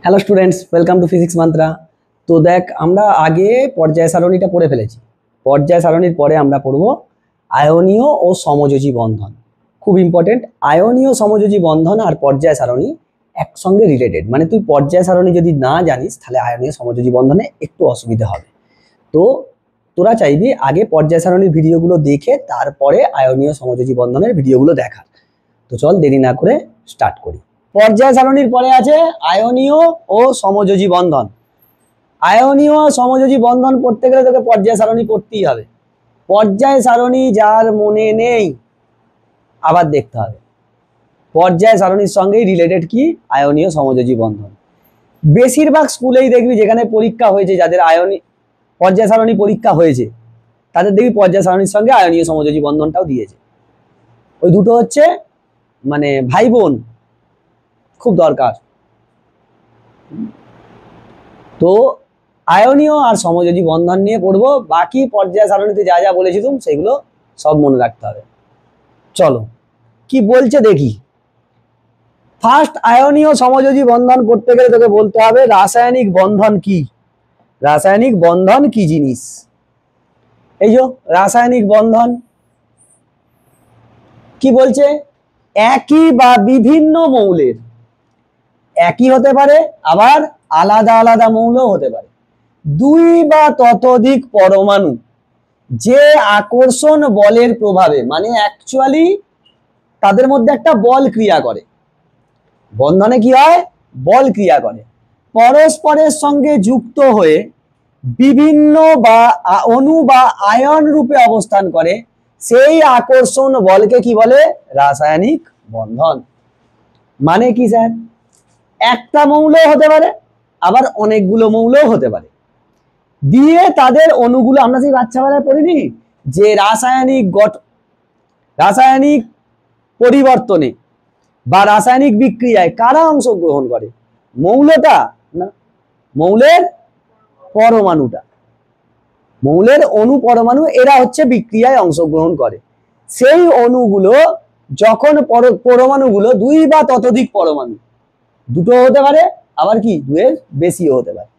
Hello students, welcome to physics mantra. তো দেখ, আমরা আগে পর্যায় সারণীটা পড়ে ফেলেছি। পর্যায় সারণীর পরে আমরা পড়ব আয়নীয় ও সমযোজী বন্ধন। খুব ইম্পর্টেন্ট। আয়নীয় সমযোজী বন্ধন আর পর্যায় সারণী একসঙ্গে রিলেটেড, মানে তুই পর্যায় সারণী যদি না জানিস তাহলে আয়নীয় সমযোজী বন্ধনে একটু অসুবিধা হবে। তো তোরা চাইবি আগে পর্যায় সারণীর ভিডিওগুলো দেখে তারপরে আয়নীয় সমযোজী বন্ধনের ভিডিওগুলো দেখার। তো চল দেরি না করে স্টার্ট করি। পর্যায় সারণীর পরে আছে আয়নীয় ও সমযোজী বন্ধন। আয়নীয় ও সমযোজী বন্ধন পড়তে গেলে তোকে পর্যায় সারণী পড়তেই হবে। পর্যায় সারণী যার মনে নেই আবার দেখতে হবে। পর্যায় সারণীর সঙ্গেই রিলেটেড কি আয়নীয় সমযোজী বন্ধন। বেশিরভাগ স্কুলেই দেখবি যেখানে পরীক্ষা হয়েছে, যাদের পর্যায় সারণী পরীক্ষা হয়েছে তাদের দেখবি পর্যায় সারণীর সঙ্গে আয়নীয় সমযোজী বন্ধনটাও দিয়েছে। ওই দুটো হচ্ছে মানে ভাই বোন, খুব দরকার। তো আয়নীয় আর সমযোজী বন্ধন নিয়ে পড়বো। বাকি পর্যায় সারণীতে যা যা বলেছি তুমি সেগুলো সব মনে রাখতে হবে। চলো কি বলছে দেখি। ফার্স্ট, আয়নীয় সমযোজী বন্ধন করতে গেলে তোকে বলতে হবে রাসায়নিক বন্ধন কি। রাসায়নিক বন্ধন কি জিনিস? এই যে রাসায়নিক বন্ধন কি বলছে, একই বা বিভিন্ন মৌলের, একই হতে পারে আবার আলাদা আলাদা মৌল হতে পারে, দুই বা ততোধিক পরমাণু যে আকর্ষণ বলের প্রভাবে, মানে অ্যাকচুয়ালি তাদের মধ্যে একটা বল ক্রিয়া করে, বন্ধনে কি হয় বল ক্রিয়া করে, পরস্পরের সঙ্গে যুক্ত হয়ে বিভিন্ন বা অণু বা আয়ন রূপে অবস্থান করে, সেই আকর্ষণ বলকে কি বলে? রাসায়নিক বন্ধন। মানে কি স্যার? একটা মৌল হতে পারে আবার অনেকগুলো মৌলও হতে পারে, দিয়ে তাদের অণুগুলো, আমরা সেই বাচ্চাবেলায় পড়িনি যে রাসায়নিক পরিবর্তনে বা রাসায়নিক বিক্রিয়ায় কারা অংশগ্রহণ করে? মৌলটা না, মৌলের পরমাণুটা, মৌলের অণু পরমাণু, এরা হচ্ছে বিক্রিয়ায় অংশগ্রহণ করে। সেই অণুগুলো যখন পরমাণুগুলো দুই বা ততোধিক পরমাণু, দুটো হতে পারে আবার কি দুয়ের বেশিও হতে পারে,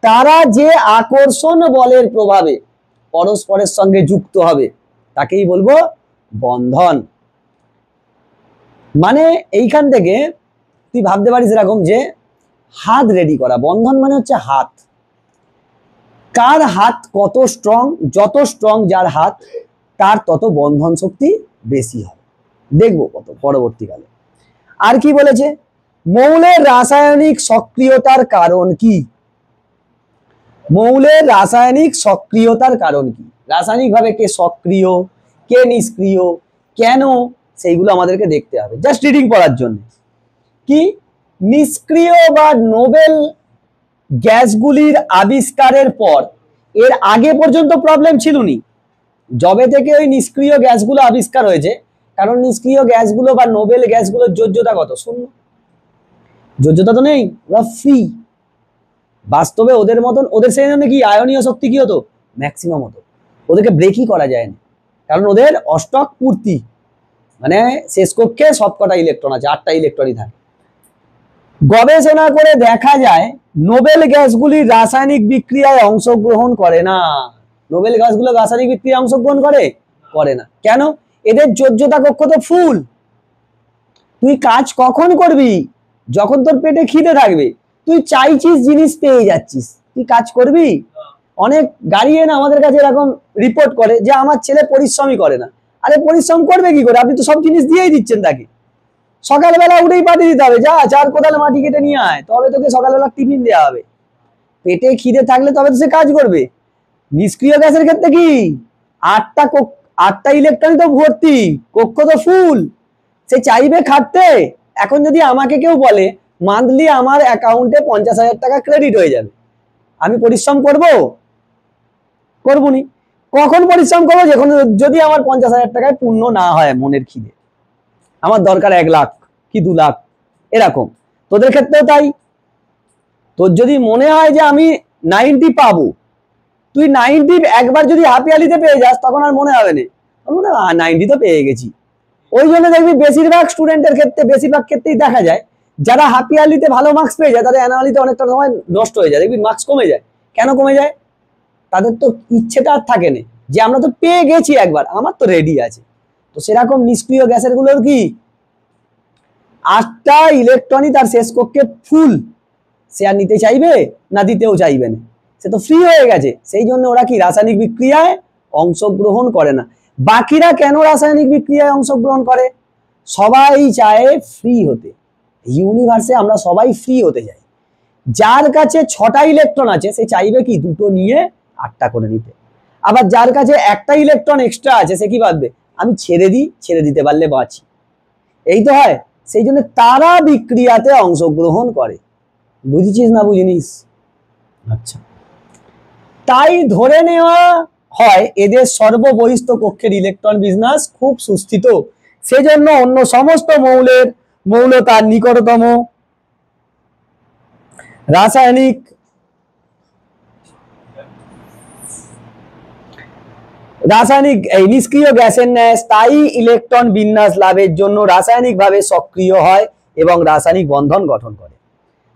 তারা যে আকর্ষণ বলের প্রভাবে পরস্পরের সঙ্গে যুক্ত হবে তাকেই বলবো বন্ধন। মানে এইখান থেকে তুই ভাবতে পারিস এরকম যে হাত রেডি করা, বন্ধন মানে হচ্ছে হাত। কার হাত কত স্ট্রং, যত স্ট্রং যার হাত তার তত বন্ধন শক্তি বেশি হবে, দেখবো কত পরবর্তীকালে। আর কি বলেছে, মৌলের রাসায়নিক সক্রিয়তার কারণ কি? মৌলের রাসায়নিক সক্রিয়তার কারণ কি? রাসায়নিক ভাবে কে সক্রিয়, কে নিষ্ক্রিয়, কেন, সেইগুলো আমাদেরকে দেখতে হবে জাস্ট রিডিং পড়ার জন্য। কি নিষ্ক্রিয় বা নোবেল গ্যাসগুলির আবিষ্কারের পর, এর আগে পর্যন্ত প্রবলেম ছিল নি, যবে থেকে ওই নিষ্ক্রিয় গ্যাসগুলো আবিষ্কার হয়েছে, কারণ নিষ্ক্রিয় গ্যাসগুলো বা নোবেল গ্যাসগুলোর যোজ্যতা কত? শূন্য। যোজ্যতা তো নেই, ওরা ফ্রি। বাস্তবে ওদের মতন, ওদের সেই জন্য কি আয়নীয় শক্তি কি হতো? ম্যাক্সিমাম হতো। ওদেরকে ব্রেকই করা যায় না, কারণ ওদের অষ্টক পূর্তি, মানে শেষ কক্ষে সবকটা ইলেকট্রন আছে, 8টা ইলেকট্রনই থাকে। গবেষণা করে দেখা যায় নোবেল গ্যাসগুলি রাসায়নিক বিক্রিয়ায় অংশগ্রহণ করে না। নোবেল গ্যাসগুলো রাসায়নিক বিক্রিয়ায় অংশগ্রহণ করে না। কেন? এদের যোজ্যতা কক্ষ তো ফুল। তুই কাজ কখন করবি? যখন তোর পেটে খিদে থাকবে, তুই চাইছিস জিনিস পেয়ে যাচ্ছিস, তুই কাজ করবি। অনেক গার্ডিয়ান আমাদের কাছে এরকম রিপোর্ট করে যে আমার ছেলে পরিশ্রমই করে না। আরে পরিশ্রম করবে কি করে? আপনি তো সব জিনিস দিয়েই দিচ্ছেন তাকে। সকালবেলা উঠেই পাঠিয়ে দিতে হবে, যা 4 কোদালে মাটি কেটে নিয়ে আয়, তবে তোকে সকালবেলা টিফিন দেওয়া হবে। পেটে খিদে থাকলে তবে তো সে কাজ করবে। নিষ্ক্রিয় গ্যাসের ক্ষেত্রে কি 8টা ইলেকট্রনই তো ভর্তি, কক্ষ তো ফুল, সে চাইবে খাটতে। এখন যদি আমাকে কেউ বলে মান্থলি আমার অ্যাকাউন্টে 50,000 টাকা ক্রেডিট হয়ে যাবে, আমি পরিশ্রম করবো নি। কখন পরিশ্রম করবো? যখন যদি আমার 50,000 টাকায় পূর্ণ না হয় মনের খিদে, আমার দরকার 1 লাখ কি 2 লাখ, এরকম। তোদের ক্ষেত্রেও তাই। তোর যদি মনে হয় যে আমি 90 পাবো, তুই 90 একবার যদি হাফিয়ালিতে পেয়ে যাস তখন আর মনে হবে না, 90 তো পেয়ে গেছি। ওই জন্য দেখবি বেশিরভাগ স্টুডেন্টের ক্ষেত্রে, বেশিরভাগ ক্ষেত্রেই দেখা যায় যারা হাফ ইয়ারলিতে ভালো মার্কস পেয়ে যায় তাদের অ্যানুয়ালিতে অনেকটা সময় নষ্ট হয়ে যায়, দেখবি মার্কস কমে যায়। কেন কমে যায়? তাদের তো ইচ্ছেটা আর থাকে না যে আমরা তো পেয়ে গেছি একবার, আমার তো রেডি আছে। তো সেরকম নিষ্ক্রিয় গ্যাসের গুলোর কি 8টা ইলেকট্রনই তার শেষ কক্ষে ফুল, সে আর নিতে চাইবে না, দিতেও চাইবে না, সে তো ফ্রি হয়ে গেছে। সেই জন্য ওরা কি রাসায়নিক বিক্রিয়ায় অংশগ্রহণ করে না। বাকিরা কেন রাসায়নিক বিক্রিয়ায় অংশগ্রহণ করে? সবাই চায় ফ্রি হতে। ইউনিভার্সে আমরা সবাই ফ্রি হতে চাই। যার কাছে 6টা ইলেকট্রন আছে সে চাইবে কি 2টো নিয়ে 8টা করে নিতে। আবার যার কাছে একটা ইলেকট্রন এক্সট্রা আছে সে কি ভাববে, আমি ছেড়ে দিই, ছেড়ে দিতে পারলে বাঁচি। এই তো হয়। সেই জন্য তারা বিক্রিয়াতে অংশগ্রহণ করে। বুঝেছিস না বুঝিনিস? আচ্ছা, তাই ধরে নেওয়া হয় এদের সর্ববহিস্থ কক্ষের ইলেকট্রন বিন্যাস খুব সুস্থিত। সেজন্য অন্য সমস্ত মৌল তার নিকটতম রাসায়নিক এই নিষ্ক্রিয় গ্যাসের ন্যায় স্থায়ী ইলেকট্রন বিন্যাস লাভের জন্য রাসায়নিকভাবে সক্রিয় হয় এবং রাসায়নিক বন্ধন গঠন করে।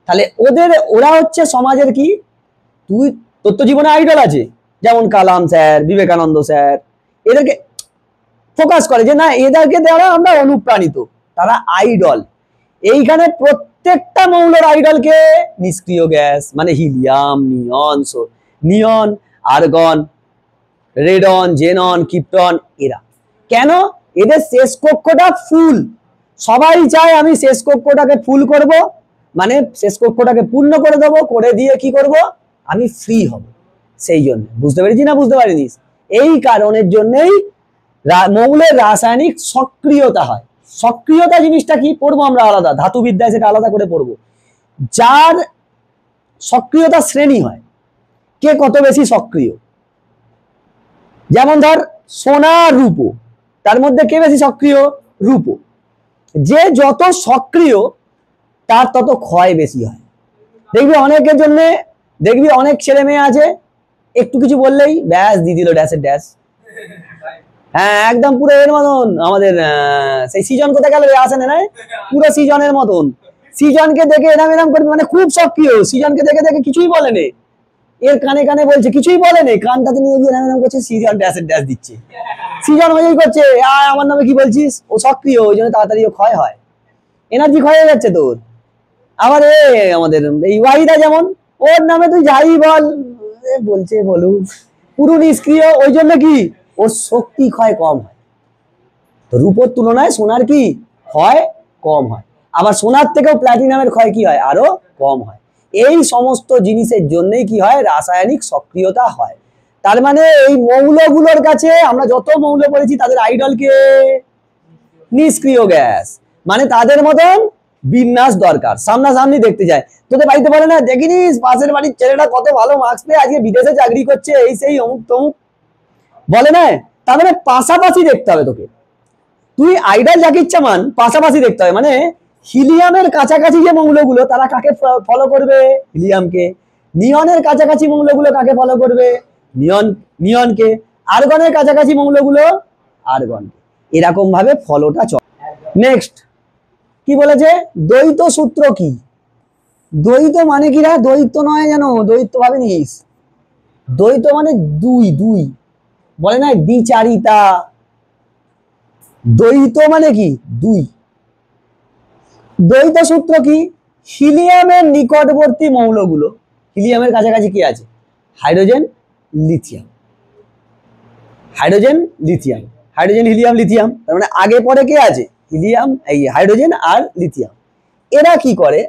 তাহলে ওরা হচ্ছে সমাজের কি, তোর তো জীবনে আইডল আছে, যেমন কালাম স্যার, বিবেকানন্দ স্যার, এদেরকে ফোকাস করে যে না এদেরকে দ্বারা আমরা অনুপ্রাণিত, তারা আইডল। এইখানে প্রত্যেকটা মৌলের আইডলকে নিষ্ক্রিয় গ্যাস, মানে হিলিয়াম, নিয়ন, আর্গন, রেডন, জেনন, ক্রিপ্টন, এরা। কেন? এদের শেষ কক্ষটা ফুল। সবাই চায় আমি শেষ কক্ষটাকে ফুল করব, মানে শেষ কক্ষটাকে পূর্ণ করে দেবো, করে দিয়ে কি করব, আমি ফ্রি হব। সেই জন্য, বুঝতে পেরেছি না বুঝতে পারিনি? এই কারণের জন্যই মৌলের রাসায়নিক সক্রিয়তা হয়। সক্রিয়তা জিনিসটা কি পড়বো আমরা আলাদা, ধাতুবিদ্যায় সেটা আলাদা করে পড়বো। যার সক্রিয়তা শ্রেণী হয়, কে কত বেশি সক্রিয়। যেমন ধর সোনা, রূপো, তার মধ্যে কে বেশি সক্রিয়? রূপো। যে যত সক্রিয় তার তত ক্ষয় বেশি হয়। দেখবি অনেকের জন্য, দেখবি অনেক ছেলে মেয়ে আছে একটু কিছু বললেই ব্যাস দিয়ে দিল ড্যাশের ড্যাশ। হ্যাঁ, একদম পুরো এর মতন আমাদের সেই সিজন কোথায় গেল, আসে না, পুরো সিজনের মতন। সিজনকে দেখে এরাম করবে, মানে খুব সক্রিয়। সিজনকে দেখে দেখে কিছুই বলেনি, এর কানে কানে বলছে, কিছুই বলেনি, কানটাতে নিয়ে গিয়ে এরাম করছে, সিজন ড্যাশের ড্যাশ দিচ্ছে। সিজন ওই করছে, আমার নামে কি বলছিস, ও সক্রিয়, ওই জন্য তাড়াতাড়ি ক্ষয় হয়, এনার্জি ক্ষয় হয়ে যাচ্ছে তোর। আবার আমাদের এই ওয়াহিদা যেমন, ওর নামে তুই যাই বল, বলছে বলুক, পুরো নিষ্ক্রিয়, ওই জন্য কি ওর শক্তি ক্ষয় কম হয়। তো রূপোর তুলনায় সোনার কি ক্ষয় কম হয়। আবার সোনার থেকেও প্ল্যাটিনামের ক্ষয় কি হয়, আরো কম হয়। এই সমস্ত জিনিসের জন্যই কি হয়, রাসায়নিক সক্রিয়তা হয়। তার মানে এই মৌলগুলোর কাছে আমরা যত মৌল পড়েছি তাদের আইডলকে নিষ্ক্রিয় গ্যাস, মানে তাদের মতন বিন্যাস দরকার, সামনাসামনি দেখতে যায়। তোদের বাড়িতে বলে না, দেখিনিস পাশের বাড়ির ছেলেটা কত ভালো মার্কস পেয়ে আজকে বিদেশে চাকরি করছে, এই সেই অমুক তমুক, বলে না? তার মানে পাশাপাশি দেখতে হবে তোকে। তুই আইডল যাকে ইচ্ছা মান, পাশাপাশি দেখতে হবে। মানে হিলিয়ামের কাছাকাছি যে মৌলগুলো তারা কাকে ফলো করবে, হিলিয়ামকে। নিয়নের কাছাকাছি মৌলগুলো কাকে ফলো করবে, নিয়নকে। আর্গনের কাছাকাছি মৌলগুলো আর্গনকে। এরকম ভাবে ফলোটা চলে। নেক্সট কি বলেছে, দ্বৈত সূত্র কি? দ্বৈত মানে কি রা? দ্বৈত নয় জানো, দ্বৈত ভাবে নিস, দ্বৈত মানে দুই, বলে না দ্বিচারিতা। দ্বৈত মানে কি দুই। দ্বৈত সূত্র কি? হিলিয়ামের নিকটবর্তী মৌলগুলো, হিলিয়ামের কাছাকাছি কি আছে, hydrogen, lithium, hydrogen, lithium, hydrogen, helium, lithium. তার মানে আগে পরে কে আছে, হিলিয়াম, এই হাইড্রোজেন আর লিথিয়াম। এরা কি করে,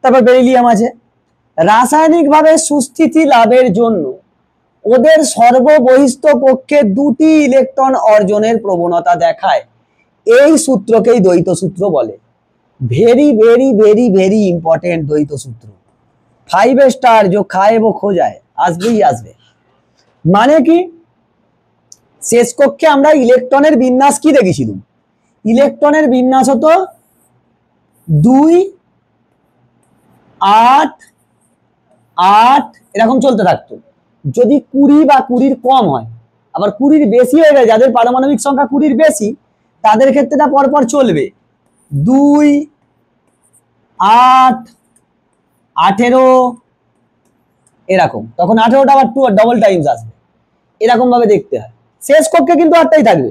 তারপর বেরিলিয়াম আছে। রাসায়নিকভাবে সুস্থিতি লাভের জন্য ওদের সর্ববহিস্থ কক্ষে 2টি ইলেকট্রন অর্জনের প্রবণতা দেখায়। এই সূত্রকেই দ্বৈত সূত্র বলে। Very very very very important দ্বৈত সূত্র। 5 স্টার, जो खाए वो खो जाए, আসবেই আসবে। মানে কি, শেষ কক্ষে আমরা ইলেকট্রনের বিন্যাস কি দেখেছিলাম, ইলেকট্রনের বিন্যাস হতো 2, 8, 8 এরকম চলতে থাকতো। যদি 20 বা 20-র কম হয়, আবার 20-র বেশি হয়ে যায়, যাদের পারমাণবিক সংখ্যা 20-র বেশি তাদের ক্ষেত্রে পরপর চলবে 2, 8 18 এরকম, তখন 18টা আবার 2 ডবল টাইমস আসবে, এরকম ভাবে দেখতে হয়। শেষ কক্ষে কিন্তু 8টাই থাকবে,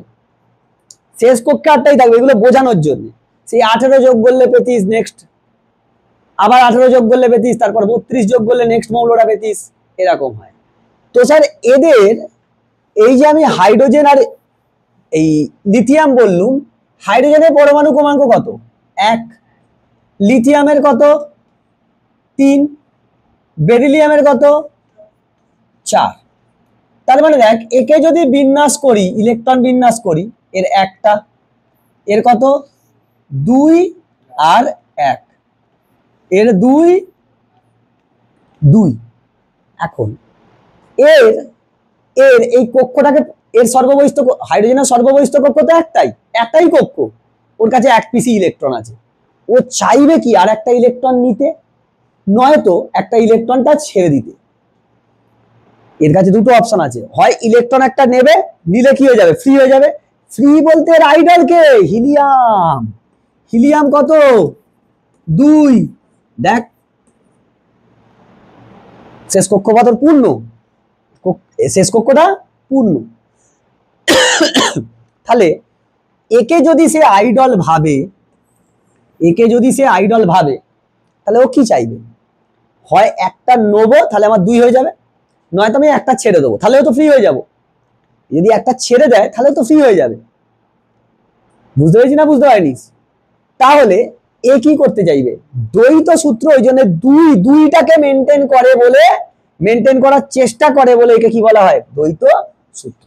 শেষ কক্ষে 8টাই থাকবে, এগুলো বোঝানোর জন্য। সেই 18 যোগ করলে 35, নেক্সট আবার 18 যোগ করলে 35, তারপর 32 যোগ করলে নেক্সট মৌলটা 35, এরকম হয়। তো স্যার এদের এই যে আমি হাইড্রোজেন আর এই লিথিয়াম বললুম, হাইড্রোজেনের পরমাণু ক্রমাঙ্ক কত? 1, লিথিয়ামের কত? 3, বেরিলিয়ামের কত? 4। তার মানে দেখ, একে যদি বিন্যাস করি, ইলেকট্রন বিন্যাস করি, এর একটা, এর কত? 2 আর 1, এর 2 2। এখন এর এর এই কক্ষটাকে, এর সর্ববহিষ্ঠ হাইড্রোজেনের সর্ববহিষ্ঠ কক্ষ তো একটাই কক্ষ, ওর কাছে 1 পিসি ইলেকট্রন আছে। ও চাইবে কি আর একটা ইলেকট্রন নিতে, নয়তো একটা ইলেকট্রনটা ছেড়ে দিতে। এর কাছে দুটো অপশন আছে, হয় ইলেকট্রন একটা নেবে, নিলে কি হয়ে যাবে? ফ্রি হয়ে যাবে। ফ্রি বলতে এর আইডল কে? হিলিয়াম। হিলিয়াম কত? 2। দেখ শেষ কক্ষপথ পূর্ণ, শেষ কক্ষটা পূর্ণ। তাহলে একে যদি সে আইডল ভাবে, একে যদি সে আইডল ভাবে, তাহলে ও কি চাইবে? হয় একটা নেবো, তাহলে আমার 2 হয়ে যাবে, নয়তো আমি একটা ছেড়ে দেবো, তাহলেও তো ফ্রি হয়ে যাব। যদি একটা ছেড়ে দেয় তাহলে তো ফ্রি হয়ে যাবে। বুঝতে পেরেছি না বুঝতে পারিনি? তাহলে এ কি করতে চাইবে? দ্বৈত সূত্র, ওই জন্য দুইটাকে মেনটেন করে বলে, মেনটেন করার চেষ্টা করে বলে একে কি বলা হয়? দ্বৈত সূত্র।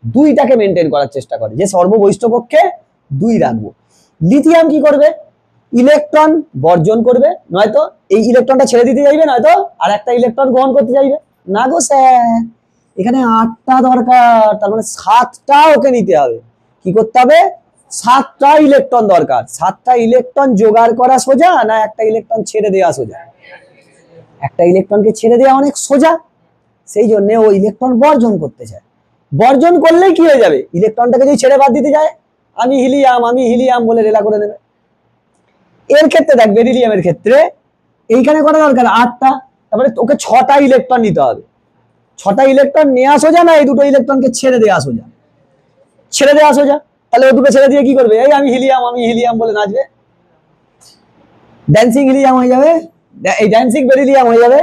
দুইটাকে মেনটেন করার চেষ্টা করে, যে সর্ববহিষ্ঠ কক্ষে 2 রাখবো। লিথিয়াম কি করবে? ইলেকট্রন বর্জন করবে, নয়তো এই ইলেকট্রনটা ছেড়ে দিতে চাইবে, নয়তো আর একটা ইলেকট্রন গ্রহণ করতে চাইবে। না গো স্যার, এখানে 8টা দরকার, তার মানে 7টা ওকে নিতে হবে। কি করতে হবে? 7টা ইলেকট্রন দরকার। 7টা ইলেকট্রন জোগাড় করা সোজা, না একটা ইলেকট্রন ছেড়ে দেওয়া সোজা? একটা ইলেকট্রনকে ছেড়ে দেওয়া অনেক সোজা, সেই জন্য ও ইলেকট্রন বর্জন করতে চায়। বর্জন করলেই কি হয়ে যাবে? ইলেকট্রনটাকে যদি ছেড়ে বাদ দিতে যায়, আমি হিলিয়াম বলে রেলা করে দেবে। এর ক্ষেত্রে দেখ, বেরিলিয়ামের ক্ষেত্রে এইখানে করা দরকার 8টা, তারপরে ওকে 6টা ইলেকট্রন নিতে হবে। 6টা ইলেকট্রন নেওয়া সোজা, না এই দুটো ইলেকট্রনকে ছেড়ে দেওয়া সোজা? ছেড়ে দেওয়া সোজা। তাহলে ও দুটো ছেড়ে দিয়ে কি করবে? এই আমি হিলিয়াম বলে নাচবে, ড্যান্সিং হিলিয়াম হয়ে যাবে, এই ড্যান্সিং বেরিলিয়াম হয়ে যাবে।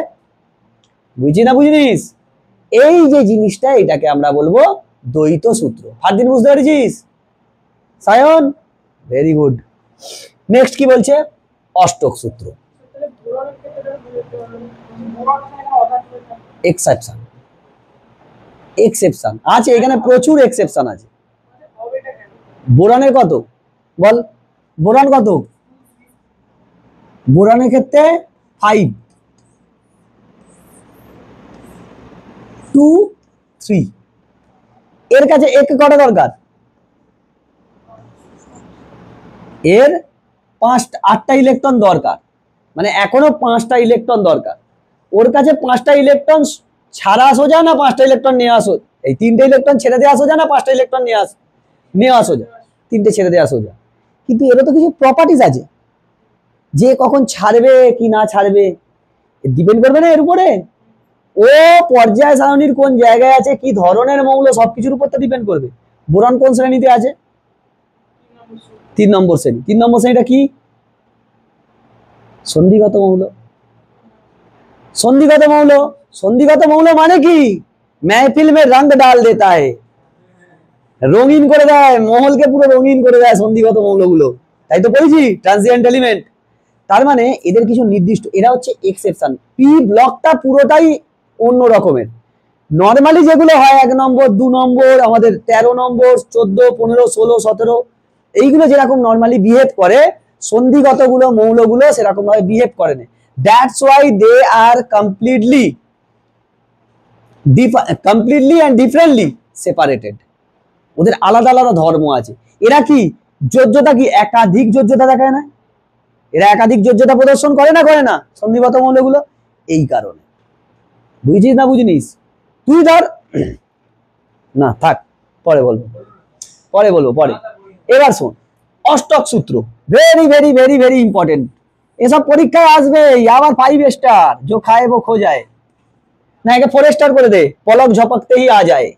বুঝছি না বুঝিনিস? এই যে জিনিসটা, এটাকে আমরা বলবো দ্বৈত সূত্র। ফারদিন বুঝতে পেরেছিস? Sayan, very good. নেক্সট কি বলছে? অষ্টক সূত্র। এক্সেপশন, এক্সেপশন আছে এখানে, প্রচুর এক্সেপশন আছে। বোরনের কত বল? বোরন কত? বোরনের ক্ষেত্রে 5, 2, 3। এর কাছে এক কটা দরকার? এর 8টা ইলেকট্রন দরকার, মানে এখনো 5টা ইলেকট্রন দরকার। ওর কাছে 5টা ইলেকট্রন ছাড়া সোজা, না 5টা ইলেকট্রন নেওয়া সোজা? এই 3টে ইলেকট্রন ছেড়ে দেওয়া সোজা, না 5টা ইলেকট্রন নেওয়া সোজা? 3টে ছেড়ে দেওয়া সোজা। কিন্তু এরও তো কিছু প্রপার্টিজ আছে, যে কখন ছাড়বে কি না ছাড়বে ডিপেন্ড করবে না এর উপরে। ও পর্যায় সারণীর কোন জায়গায় আছে, কি ধরনের মৌল, সবকিছুর উপর তো ডিপেন্ড করবে। বোরন কোন শ্রেণীতে আছে? 3 নম্বর শ্রেণী। 3 নম্বর শ্রেণীটা কি? সন্ধিগত মৌল। সন্ধিগত মৌল, সন্ধিগত মৌল মানে কি? महफिल में रंग डाल देता है, রঙিন করে দেয়, মহলকে পুরো রঙিন করে দেয় সন্ধিগত মৌলগুলো। তাই তো বলেছি ট্রান্সিয়েন্ট এলিমেন্ট। তার মানে এদের কিছু নির্দিষ্ট, এরা হচ্ছে এক্সেপশন। পি ব্লকটা পুরোটাই অন্য রকমের। নরমালি যেগুলো হয় 1 নম্বর 2 নম্বর, আমাদের 13 নম্বর 14 15 16 17, এইগুলো যেরকম নরমালি বিহেভ করে, সন্ধিগত গুলো মৌলগুলো সেরকম ভাবে বিহেভ করে না। That's why they are completely and differently separated. ওদের আলাদা আলাদা ধর্ম আছে। এরা কি যোজ্যতা, কি একাধিক যোজ্যতা দেখায় না? এরা একাধিক যোজ্যতা প্রদর্শন করে না সন্ধিগত মৌলগুলো? এই কারণে। বুঝিস না বুঝিনিস? তুই ধর, না থাক, পরে বলবো পরে। এবার শোন, অষ্টক সূত্র, very very very very important. এসব পরীক্ষায় আসবে, আবার 5 স্টার जो खाए वो खो जाए, না একে 4 স্টার করে দে, পলক ঝপকতে ही आ जाए,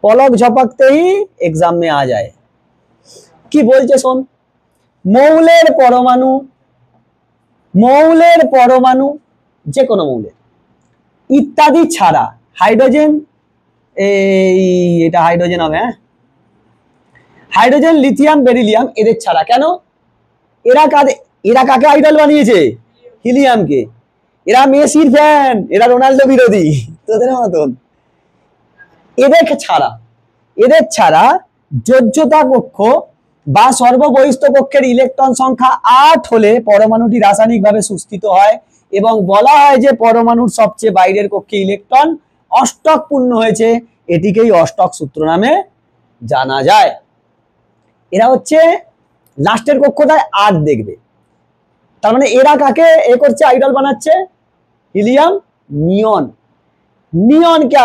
পলক ঝপকতে ही एग्जाम में आ जाए। কি বলছে শোন, মৌলের পরমাণু, মৌলের পরমাণু যে কোনো মৌলের ইত্যাদি ছাড়া, হাইড্রোজেন, এই এটা হাইড্রোজেন হবে, হ্যাঁ হাইড্রোজেন লিথিয়াম বেরিলিয়াম এদের ছাড়া, কেন এরা কাকে আইডল বানিয়েছে, হিলিয়ামকে, এরা মেসির ফ্যান, এরা রোনাল্ডো বিরোধী তোদের মতন, এদের ছাড়া যোজ্যতা কক্ষ বা সর্ববহিস্থ কক্ষের ইলেকট্রন সংখ্যা 8 হলে পরমাণুটি রাসায়নিকভাবে সুস্থিত হয় এবং বলা হয় যে পরমাণুর সবচেয়ে বাইরের কক্ষে ইলেকট্রন অষ্টক পূর্ণ হয়েছে, এটিকেই অষ্টক সূত্র নামে জানা যায়। এরা হচ্ছে লাস্টের কক্ষটায় 8 দেখবে, তার মানে এরা কাকে এ করছে, আইডল বানাচ্ছে, হিলিয়াম, নিয়ন, নিয়নকে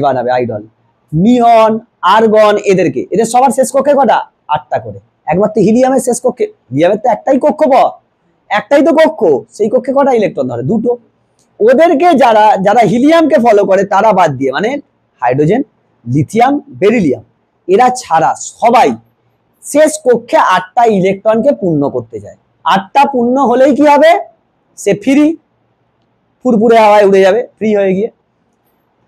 বানাবে আইডল, নিয়ন, আর্গন, এদেরকে, এদের সবার শেষ কক্ষে কটা, 8টা করে, একমাত্র হিলিয়ামের শেষ কক্ষে, হিলিয়ামের তো একটাই কক্ষ, একটাই তো কক্ষ, সেই কক্ষে কটা ইলেকট্রন ধরে, 2টো। ওদেরকে যারা যারা হিলিয়ামকে ফলো করে তারা বাদ দিয়ে, মানে হাইড্রোজেন, লিথিয়াম, বেরিলিয়াম, এরা ছাড়া সবাই শেষ কক্ষে 8টা ইলেকট্রনকে পূর্ণ করতে যায়। 8টা পূর্ণ হলেই কি হবে, সে ফ্রি, ফুরফুরে হাওয়ায় উড়ে যাবে ফ্রি হয়ে গিয়ে,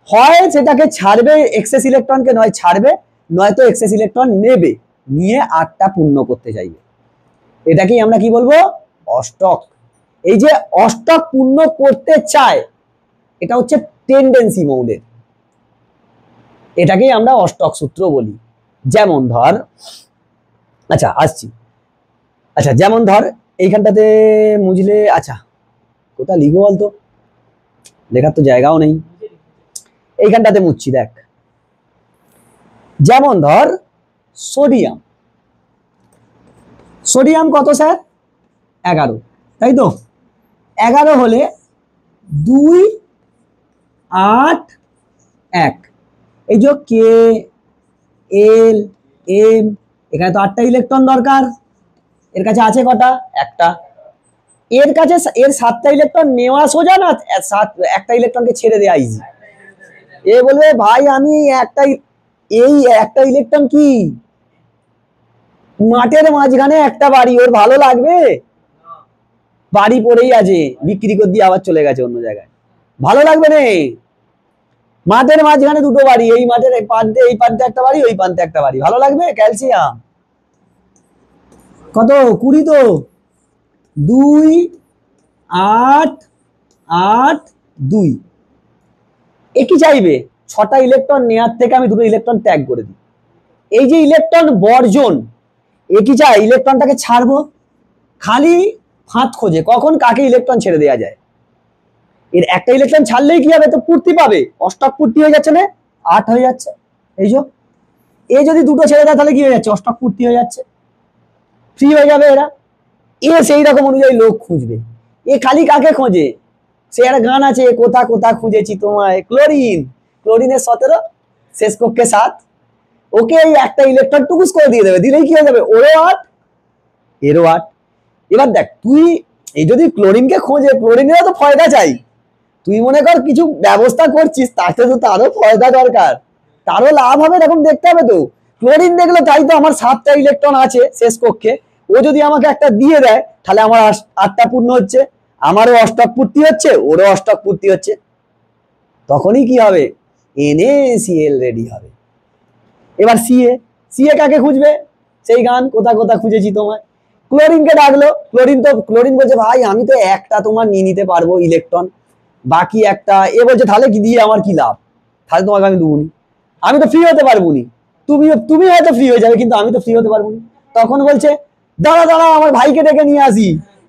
হয় সেটাকে ছাড়বে এক্সেস ইলেকট্রনকে, নয় ছাড়বে, নয়তো এক্সেস ইলেকট্রন নেবে, নিয়ে 8টা পূর্ণ করতে চাইবে, এটাকেই আমরা কি বলবো, অষ্টক। এই যে অষ্টক পূর্ণ করতে চায়, এটা হচ্ছে টেন্ডেন্সি মৌলের, এটাকেই আমরা অষ্টক সূত্র বলি। যেমন ধর, আচ্ছা আসছি, আচ্ছা যেমন ধর এইখানটাতে মুজলে, আচ্ছা কোথা লিখবো বলতো, লেখার তো জায়গাও নেই, এইখানটাতে মুছছি, দেখ যেমন ধর সোডিয়াম, সোডিয়াম কত স্যার, 11, তাই তো, 11 হলে 2, 8, 1, এই যে কে এল এম, এখানে তো 8টা ইলেকট্রন দরকার, এর কাছে আছে কটা, একটা, এর কাছে এর 7টা ইলেকট্রন নেওয়া সোজা না, একটা ইলেকট্রনকে ছেড়ে দেয়া ইজি, এ বলবে ভাই আমি এই একটা ইলেকট্রন কি মাঠের মাঝখানে একটা বাড়ি, ওর ভালো লাগবে, বাড়ি পড়েই আছে, বিক্রি করে দিয়ে আবার চলে গেছে অন্য জায়গায়, ভালো লাগবে না, মাঠের মাঝখানে 2টো বাড়ি, এই মাঠের এই প্রান্তে একটা বাড়ি, ওই প্রান্তে একটা বাড়ি, ভালো লাগবে, ক্যালসিয়াম কত 20 তো, 2, 8, 8, 2, একই চাইবে, 6টা ইলেকট্রন নেওয়ার থেকে আমি 2টো ইলেকট্রন ত্যাগ করে দিই, এই যে ইলেকট্রন বর্জন, একই চাই ইলেকট্রনটাকে ছাড়বো, খালি ফাঁদ খোঁজে কখন কাকে ইলেকট্রন ছেড়ে দেওয়া যায়, এর একটা ইলেকট্রন ছাড়লেই কি হবে, তো পূর্তি পাবে, অষ্টক পূর্তি হয়ে যাচ্ছে না, 8 হয়ে যাচ্ছে, এই যে এই যদি 2টো ছেড়ে দেয় তাহলে কি হয়ে যাচ্ছে, অষ্টক পূর্তি হয়ে যাচ্ছে, ফ্রি হয়ে যাবে এরা, এ সেই রকম অনুযায়ী লোক খুঁজবে, এ খালি কাকে খোঁজে, সে একটা গান আছে, কোথা কোথা খুঁজেছি তোমায়, ক্লোরিন, ক্লোরিনের 17, শেষ কক্ষে 7, ওকে এই একটা ইলেকট্রন টুকুস করে দিয়ে দেবে, দিলেই কি হয়ে যাবে, ওরও 8, এরও 8। এবার দেখ তুই এই যদি ক্লোরিনকে খোঁজে, ক্লোরিনেরও তো ফয়দা চাই, তুই মনে কর কিছু ব্যবস্থা করছিস, তাতে তো তারও ফয়দা দরকার, তারও লাভ হবে, এরকম দেখতে হবে তো, ক্লোরিন দেখলো তাই তো আমার 7টা ইলেকট্রন আছে শেষ কক্ষে, ও যদি আমাকে একটা দিয়ে দেয় তাহলে আমার 8টা পূর্ণ হচ্ছে, আমারও অষ্টক পূর্তি হচ্ছে, ওরও অষ্টক পূর্তি হচ্ছে, তখনই কি হবে, NaCl রেডি হবে। এবার সিএ কাকে খুঁজবে, সেই গান কোথা কোথা খুঁজেছি তোমায়, ক্লোরিনকে ডাকলো, ক্লোরিন বলছে ভাই আমি তো একটা তোমার নিয়ে নিতে পারবো ইলেকট্রন, বাকি একটা, এ বলছে তাহলে কি দিয়ে আমার কি লাভ, তাহলে তোমাকে আমি দেবো নি, আমি তো ফ্রি হতে পারবো নি, তুমি হয়তো ফ্রি হয়ে যাবে কিন্তু আমি তো ফ্রি হতে পারবো না, তখন বলছে দাঁড়া দাঁড়া আমার ভাইকে ডেকে নিয়ে আসি,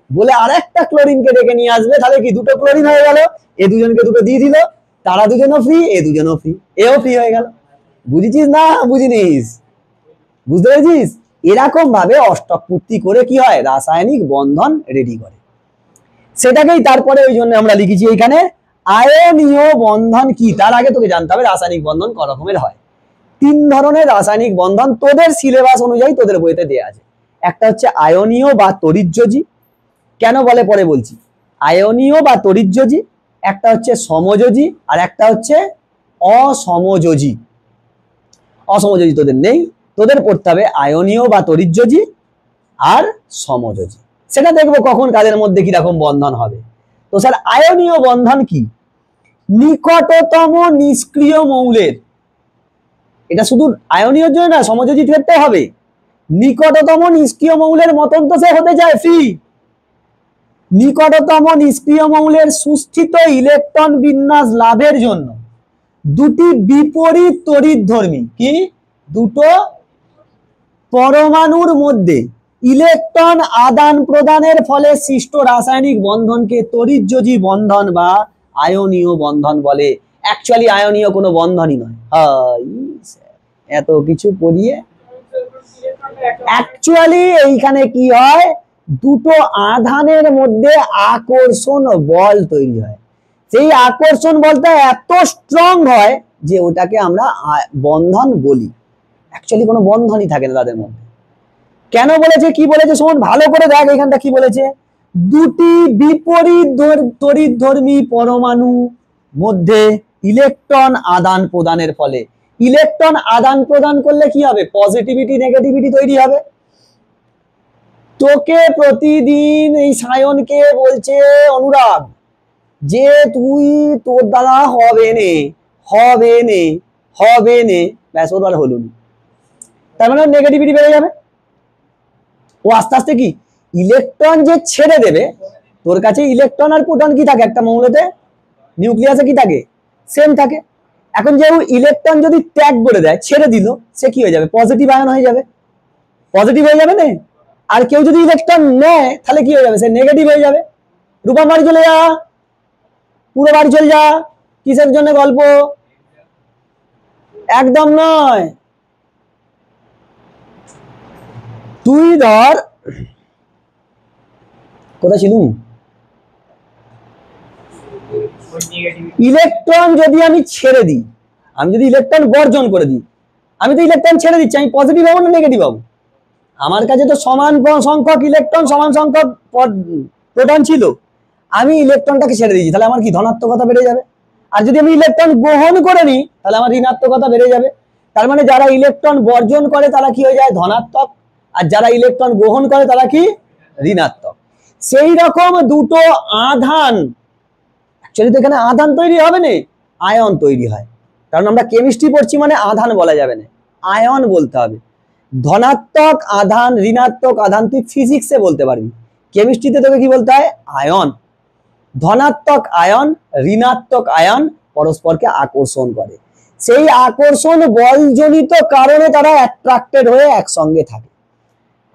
বলে আরেকটা ক্লোরিনকে ডেকে নিয়ে আসবে, তাহলে কি 2টো ক্লোরিন হয়ে গেল, এ দুজনকে 2টো দিয়ে দিল, তারা দুজনও ফ্রি, এ দুজনও ফ্রি, এও ফ্রি হয়ে গেল, বুঝেছিস না বুঝিনিস, বুঝতে পেরেছিস, এরকম ভাবে অষ্টক পূর্তি করে কি হয়, রাসায়নিক বন্ধন রেডি করে, সেটাকেই তারপরে ওই জন্য আমরা লিখেছি এইখানে আয়নীয় বন্ধন কি, তার আগে তোকে জানতে হবে রাসায়নিক বন্ধন ক রকমের হয়, 3 ধরনের রাসায়নিক বন্ধন তোদের সিলেবাস অনুযায়ী তোদের বইতে দেয়া আছে, একটা হচ্ছে আয়নীয় বা তড়িৎযোজী, কেন বলে পরে বলছি। আয়নীয় বা তড়িৎযোজী, একটা হচ্ছে সমযোজী আর একটা হচ্ছে অসমযোজী। অসমযোজী তোদের নেই, তোদের পড়তে হবে আয়নীয় বা তড়িৎযোজী আর সমযোজী। সেটা দেখবো কখন কাদের মধ্যে কিরকম বন্ধন হবে। তো স্যার আয়নীয় বন্ধন কি? নিকটতম নিষ্ক্রিয় মৌলের, এটা শুধু আয়নীয় জন্য না, সমযোজী ক্ষেত্রে হবে, নিকটতম নিষ্ক্রিয় মৌলের মতন তো সে হতে যায় ফ্রি। নিকটতম নিষ্ক্রিয় মৌলের সুস্থিত ইলেকট্রন বিন্যাস লাভের জন্য দুটি বিপরীত তড়িৎধর্মী, কি দুটো পরমাণুর মধ্যে ইলেকট্রন আদান প্রদানের ফলে সৃষ্ট রাসায়নিক বন্ধনকে তড়িৎযোজী বন্ধন বা আয়নীয় বন্ধন বলে। অ্যাকচুয়ালি আয়নীয় কোনো বন্ধনই নয়। এত কিছু পড়িয়ে অ্যাকচুয়ালি এইখানে কি হয়, দুটো আধানের মধ্যে আকর্ষণ বল তৈরি হয়। সেই আকর্ষণ বলটা এত স্ট্রং হয় যে ওটাকে আমরা বন্ধন বলি। অ্যাকচুয়ালি কোনো বন্ধনই থাকে না তাদের মধ্যে। কেন বলেছে, কি বলেছে শোন ভালো করে দেখ, এখানটা কি বলেছে, দুটি বিপরীত তড়িৎধর্মী পরমাণু মধ্যে ইলেকট্রন আদান প্রদানের ফলে, ইলেকট্রন আদান প্রদান করলে কি হবে, পজিটিভিটি নেগেটিভিটি তৈরি হবে। তোকে প্রতিদিন এই সায়নকে বলছে অনুরাগ যে তুই তোর দ্বারা হবে নে হবে নে হবে নে, ব্যাস ওর দ্বারা হলো না, তার মানে নেগেটিভিটি বেড়ে যাবে। ও আস্তে আস্তে কি ইলেকট্রন যে ছেড়ে দেবে, তোর কাছে ইলেকট্রন আর প্রোটন কি থাকে, একটা মৌলতে নিউক্লিয়াসে কি থাকে, সেম থাকে। এখন যে ইলেকট্রন যদি ত্যাগ করে দেয়, ছেড়ে দিল, সে কি হয়ে যাবে, পজিটিভ আয়ন হয়ে যাবে, পজিটিভ হয়ে যাবে না। আর কেউ যদি ইলেকট্রন নেয় তাহলে কি হয়ে যাবে, সে নেগেটিভ হয়ে যাবে। রূপা বাড়ি চলে যা, পুরো বাড়ি চলে যা, কিসের জন্য গল্প, একদম নয়। তুই ধর কোথায় ছিলুম, ইলেকট্রন যদি আমি ছেড়ে দিই, আমি যদি ইলেকট্রন বর্জন করে দিই, আমি তো ইলেকট্রন ছেড়ে দিচ্ছি, আমি পজিটিভ হবো না নেগেটিভ হবো? আমার কাছে তো সমান সংখ্যক ইলেকট্রন সমান সংখ্যক প্রোটন ছিল, আমি ইলেকট্রনটাকে ছেড়ে দিয়েছি, তাহলে আমার কি ধনাত্মকতা বেড়ে যাবে। আর যদি আমি ইলেকট্রন গ্রহণ করে নিই তাহলে আমার ঋণাত্মকতা বেড়ে যাবে। তার মানে যারা ইলেকট্রন বর্জন করে তারা কি হয়ে যায়, ধনাত্মক, আর যারা ইলেকট্রন গ্রহণ করে তারা কি, ঋণাত্মক। সেই রকম দুটো আধান, অ্যাকচুয়ালি তো এখানে আধান তৈরি হবে না, আয়ন তৈরি হয়। কারণ আমরা কেমিস্ট্রি পড়ছি মানে আধান বলা যাবে না, আয়ন বলতে হবে। ধনাত্মক আধান ঋণাত্মক আধান তুই ফিজিক্সে বলতে পারবি, কেমিস্ট্রিতে তোকে কি বলতে হয়, আয়ন। ধনাত্মক আয়ন ঋণাত্মক আয়ন পরস্পরকে আকর্ষণ করে, সেই আকর্ষণ বলজনিত কারণে তারা অ্যাট্রাক্টেড হয়ে একসঙ্গে থাকে।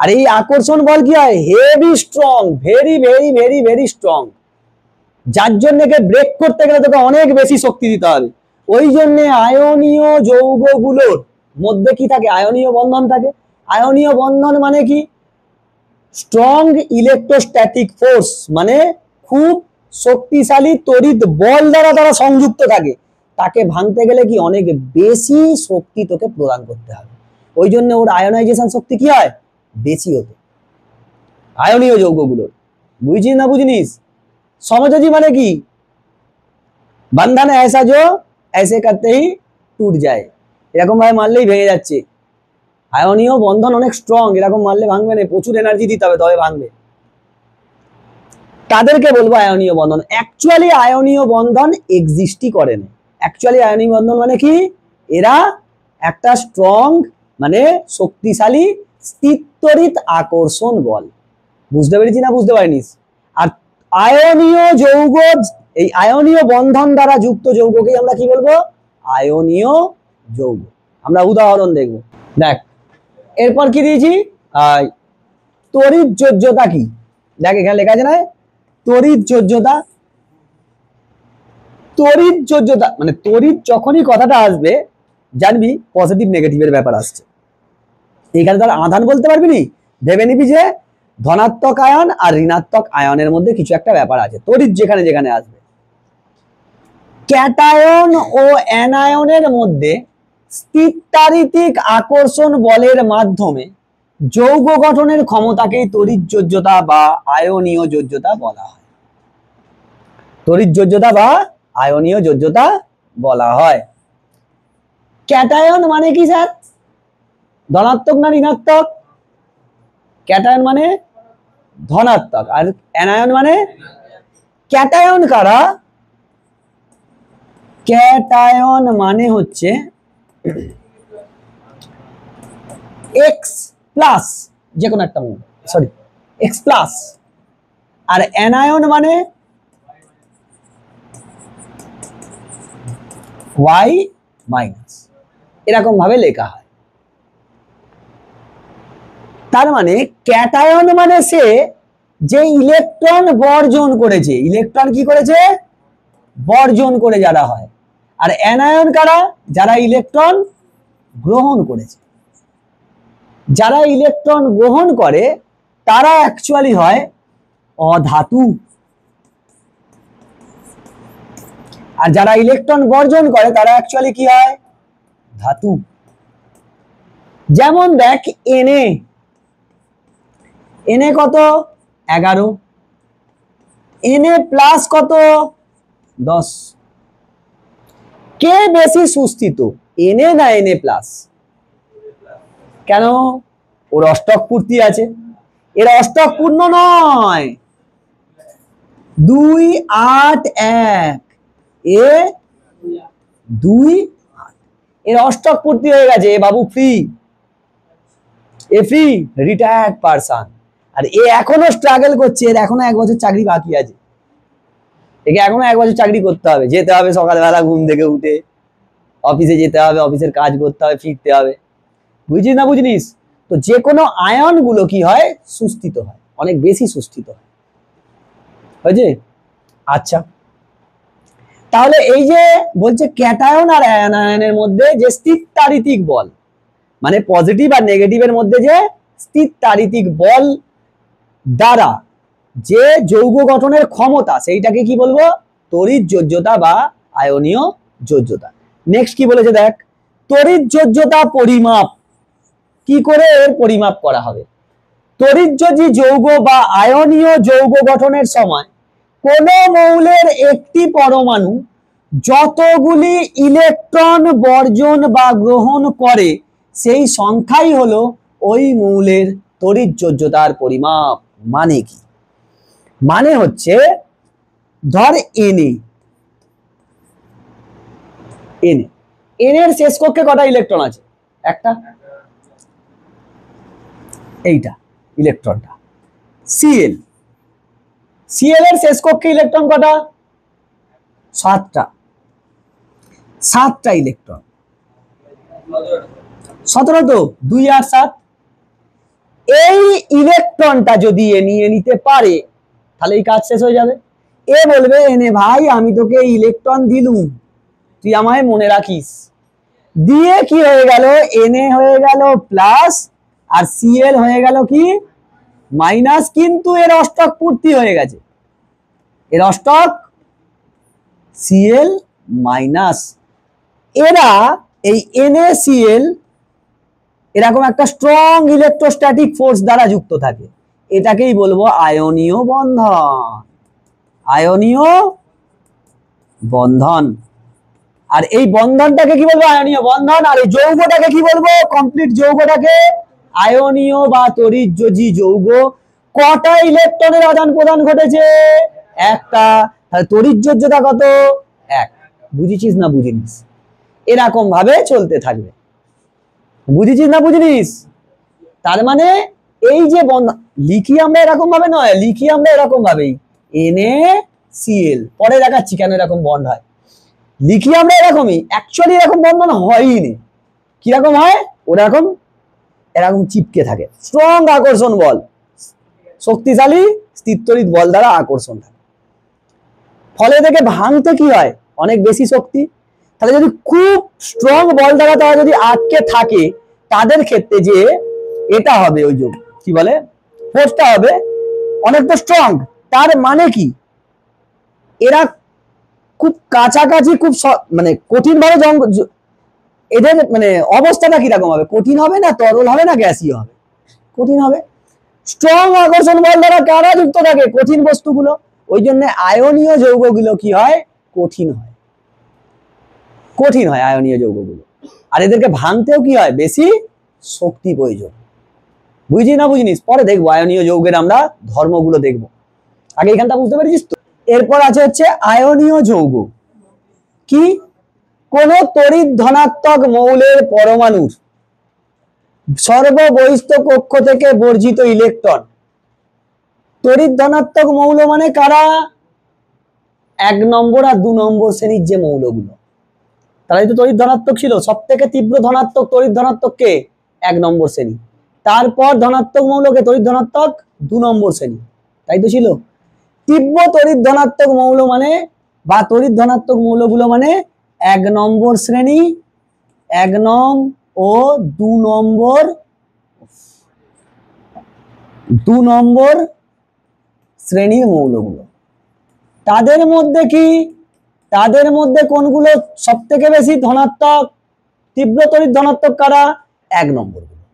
আর এই আকর্ষণ বল কি হয়, heavy strong, very very very very strong, যার জন্য ব্রেক করতে গেলে তোকে অনেক বেশি শক্তি দিতে হবে। ওই জন্য আয়নীয় যৌগগুলোর মধ্যে কি থাকে, আয়নীয় বন্ধন থাকে। আয়নীয় বন্ধন মানে কি, স্ট্রং ইলেকট্রোস্ট্যাটিক ফোর্স, মানে খুব শক্তিশালী তড়িৎ বল দ্বারা তারা সংযুক্ত থাকে। তাকে ভাঙতে গেলে কি অনেক বেশি শক্তি তোকে প্রদান করতে হবে, ওই জন্য ওর আয়নাইজেশন শক্তি কি হয়, বেশি হতো আয়নীয় যৌগগুলোর। বুঝছিস না বুঝিনিস? समझोजी माने की बंधन ऐसा जो ऐसे करते ही टूट जाए, এরকম ভাবে মারলেই ভেঙে যাচ্ছে। আয়নীয় বন্ধন অনেক স্ট্রং, এরকম মারলে ভাঙবে না, প্রচুর এনার্জি দিতে হবে তবে ভাঙবে। তাদেরকে বলবো আয়নীয় বন্ধন। অ্যাকচুয়ালি আয়নীয় বন্ধন এক্সিস্টই করে না। অ্যাকচুয়ালি আয়নীয় বন্ধন মানে কি, এরা একটা স্ট্রং মানে শক্তিশালী স্থিরতড়িৎ আকর্ষণ বল। বুঝতে পেরেছি না বুঝতে পারিনিস? আর আয়নীয় যৌগ, এই আয়নীয় বন্ধন দ্বারা যুক্ত যৌগকে আমরা কি বলবো, আয়নীয় যৌগ। আমরা উদাহরণ দেখব, দেখ এরপর কি দিয়েছি, তড়িৎ যোজ্যতা কি, দেখ এখানে লেখা আছে না, তড়িৎ যোজ্যতা। তড়িৎ যোজ্যতা মানে তড়িৎ যখনই কথাটা আসবে জানবি পজিটিভ নেগেটিভের ব্যাপার আসছে। এখানে তার আধান বলতে পারবি নি, ভেবে নিবি যে ধনাত্মক আয়ন আর ঋণাত্মক আয়নের মধ্যে কিছু একটা ব্যাপার আছে। তড়িৎ যেখানে যেখানে আসবে, ক্যাটায়ন ও অ্যানায়নের মধ্যে স্থিরতাড়িতিক আকর্ষণ বলের মাধ্যমে যৌগ গঠনের ক্ষমতাকেই তড়িৎযোজ্যতা বা আয়নীয় যোজ্যতা বলা হয়। তড়িৎযোজ্যতা বা আয়নীয় যোজ্যতা বলা হয়। ক্যাটায়ন মানে কি স্যার? ধনাত্মক না ঋণাত্মক? ক্যাটায়ন মানে ধনাত্মক, আর অ্যানায়ন মানে? ক্যাটায়ন কারা? ক্যাটায়ন মানে হচ্ছে এক্স প্লাস, যে কোনো একটা মৌল, সরি এক্স প্লাস, আর অ্যানায়ন মানে ওয়াই মাইনাস, এরকম ভাবে লেখা হয়। তার মানে ক্যাটায়ন মানে সে যে ইলেকট্রন বর্জন করেছে, ইলেকট্রন কি করেছে? বর্জন করে যারা হয়। আর অ্যানায়ন কারা? যারা ইলেকট্রন গ্রহণ করেছে। যারা ইলেকট্রন গ্রহণ করে তারা অ্যাকচুয়ালি হয় অধাতু, আর যারা ইলেকট্রন বর্জন করে তারা অ্যাকচুয়ালি কি হয়? ধাতু। যেমন দেখ এনএ, এনএ কত? 11, এনএ প্লাস কত? 10। কে বেশি সুস্থিত, এনএ না এনএ প্লাস? কেন? ওর অষ্টক পূর্তি আছে, এর অষ্টক পূর্ণ নয়। 2 8 1, এ 2 8, এর অষ্টক পূর্তি হয়ে গেছে, এ বাবু ফ্রি, এ ফ্রি রিটায়ার্ড পারসন। আর এ এখনো স্ট্রাগল করছে, এর এখনো 1 বছর চাকরি বাকি আছে, একে এখনো 1 বছর চাকরি করতে হবে, যেতে হবে সকালবেলা ঘুম থেকে উঠে, অফিসে যেতে হবে, অফিসের কাজ করতে হবে, ফিরতে হবে। বুঝছিস না বুঝলিস? তো যে কোনো আয়ন গুলো কি হয়? সুস্থিত হয়, অনেক বেশি সুস্থিত হয়। বুঝলি? আচ্ছা, তাহলে এই যে বলছে ক্যাটায়ন আর অ্যানায়নের মধ্যে যে স্থিরতাড়িতিক বল, মানে পজিটিভ আর নেগেটিভের মধ্যে যে স্থিরতাড়িতিক বল দ্বারা যে যৌগ গঠনের ক্ষমতা, সেইটাকে কি বলবো? তড়িৎযোজ্যতা বা আয়নীয় যোজ্যতা। নেক্সট কি বলেছে দেখ, তড়িৎযোজ্যতা পরিমাপ। কি করে এর পরিমাপ করা হবে? তড়িৎযোজী যৌগ বা আয়নীয় যৌগ গঠনের সময় কোন মৌলের একটি পরমাণু যতগুলি ইলেকট্রন বর্জন বা গ্রহণ করে সেই সংখ্যাই হলো ওই মৌলের তড়িৎযোজ্যতার পরিমাপ। মানে কি? মানে হচ্ছে ধর এনে, এনে এনের শেষ কক্ষে কটা ইলেকট্রন আছে? একটা, এইটা ইলেকট্রনটা। সিএল, সিএল এর শেষ কক্ষে ইলেকট্রন কটা? 7টা, 7টা ইলেকট্রন। 17 তো, 2 আর 7। এই ইলেকট্রনটা যদি এ নিয়ে নিতে পারে তাহলে এই কাজ শেষ হয়ে যাবে। এ বলবে এনে ভাই আমি তোকে ইলেকট্রন দিলুম, তুই আমায় মনে রাখিস। দিয়ে কি হয়ে গেল? এনএ হয়ে গেল প্লাস, আর সিএল হয়ে গেল কি? মাইনাস। কিন্তু এর অষ্টক পূর্তি হয়ে গেছে, এর অষ্টক সিএল মাইনাস। এরা এই NaCl এরকম একটা স্ট্রং ইলেকট্রোস্ট্যাটিক ফোর্স দ্বারা যুক্ত থাকে, এটাকেই বলবো আয়নীয় বন্ধন। আয়নীয় বন্ধন। আর এই বন্ধনটাকে কি বলবো? আয়নীয় বন্ধন। আর এই যৌগটাকে কি বলবো? কমপ্লিট যৌগটাকে আয়নীয় বা তড়িৎযোজী যৌগ। কটা ইলেকট্রনের আদান প্রদান ঘটেছে? একটা। তাহলে তড়িৎযোজ্যতা কত? 1। বুঝেছিস না বুঝিনিস? এরকম ভাবে চলতে থাকবে। বুঝেছিস না বুঝিনিস? তার মানে এই যে বন্ধন লিখি আমরা এরকম ভাবে নয়, লিখি আমরা এরকম ভাবেই NaCl। পরে দেখাচ্ছি কেন এরকম বন্ড হয়। লিখি আমরা এরকমই, অ্যাকচুয়ালি এরকম বন্ধন হয়নি। কিরকম হয়? ওরকম এরকম চিপকে থাকে। স্ট্রং আকর্ষণ বল, শক্তিশালী স্থিরতড়িৎ বল দ্বারা আকর্ষণ থাকে। ফলে থেকে ভাঙতে কি হয়? অনেক বেশি শক্তি। তাহলে যদি খুব স্ট্রং বল দ্বারা তারা যদি আটকে থাকে, তাদের ক্ষেত্রে যে এটা হবে, ওই যোগ কি বলে, ফোর্সটা হবে অনেকটা স্ট্রং। তার মানে কি? এরা খুব কাছাকাছি, খুব মানে কঠিন ভাবে এদের মানে অবস্থাটা কিরকম হবে? কঠিন হবে না তরল হবে না গ্যাসীয় হবে? কঠিন হবে। স্ট্রং আকর্ষণ বল দ্বারা কারা যুক্ত থাকে? কঠিন বস্তুগুলো। ওই জন্য আয়নীয় যৌগগুলো কি হয়? কঠিন হয়। কঠিন হয় আয়নীয় যৌগগুলো। আর এদেরকে ভাঙতেও কি হয়? বেশি শক্তি প্রয়োজন। বুঝি না বুঝিনিস? পরে দেখবো আয়নীয় যৌগের আমরা ধর্মগুলো দেখবো। আগে এখানটা বুঝতে পেরেছিস তো? এরপর আছে হচ্ছে আয়নীয় যৌগ। কি? কোন তড়িৎ ধনাত্মক মৌলের পরমাণুর সর্ববহিস্থ কক্ষ থেকে বর্জিত ইলেকট্রন। তড়িৎ ধনাত্মক মৌল মানে কারা? 1 নম্বর আর 2 নম্বর শ্রেণীর যে মৌলগুলো, তারাই তো তড়িৎ ধনাত্মক ছিল। সব থেকে তীব্র ধনাত্মক তড়িৎ ধনাত্মক কে? 1 নম্বর শ্রেণী। তারপর ধনাত্মক মৌলকে তড়িৎ ধনাত্মক 2 নম্বর শ্রেণী, তাই তো ছিল। তীব্র তড়িৎ ধনাত্মক মৌল মানে বা তড়িৎ ধনাত্মক মৌলগুলো মানে 1 নম্বর শ্রেণী, 1 নং ও 2 নম্বর শ্রেণীর মৌলগুলো। তাদের মধ্যে কি? তাদের মধ্যে কোনগুলো সব থেকে বেশি ধনাত্মক, তীব্র তড়িৎ ধনাত্মক কারা? 1 নম্বর গুলো।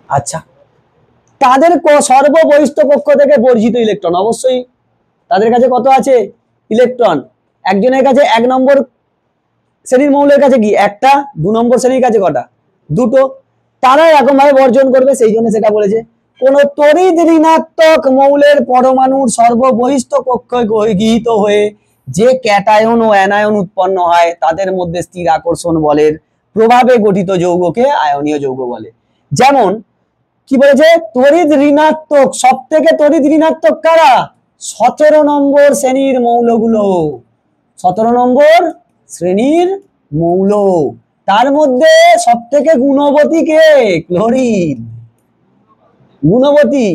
আচ্ছা, তাদের সর্ববহিস্থ কক্ষ থেকে বর্জিত ইলেকট্রন, অবশ্যই তাদের কাছে কত আছে? ইলেকট্রন। একজনের কাছে 1 নম্বর শ্রেণীর মৌলের কাছে কি? একটা। 2 নম্বর শ্রেণীর কাছে কটা? দুটো। তারা এরকম ভাবে বর্জন করবে, সেই জন্য সেটা বলেছে কোন তড়িৎ ঋণাত্মক মৌলের পরমাণুর সর্ববহিস্থ কক্ষে গৃহীত হয়ে যে ক্যাটায়ন ও অ্যানায়ন উৎপন্ন হয় তাদের মধ্যে স্থির আকর্ষণ বলের প্রভাবে গঠিত যৌগকে আয়নীয় যৌগ বলে। যেমন কি বলেছে? তড়িৎ ঋণাত্মক, সব থেকে তড়িৎ ঋণাত্মক কারা? 17 নম্বর শ্রেণীর মৌলগুলো। 17 নম্বর শ্রেণীর মৌল। তার মধ্যে সব থেকে গুণবতী কে? ক্লোরিন। গুণবতী,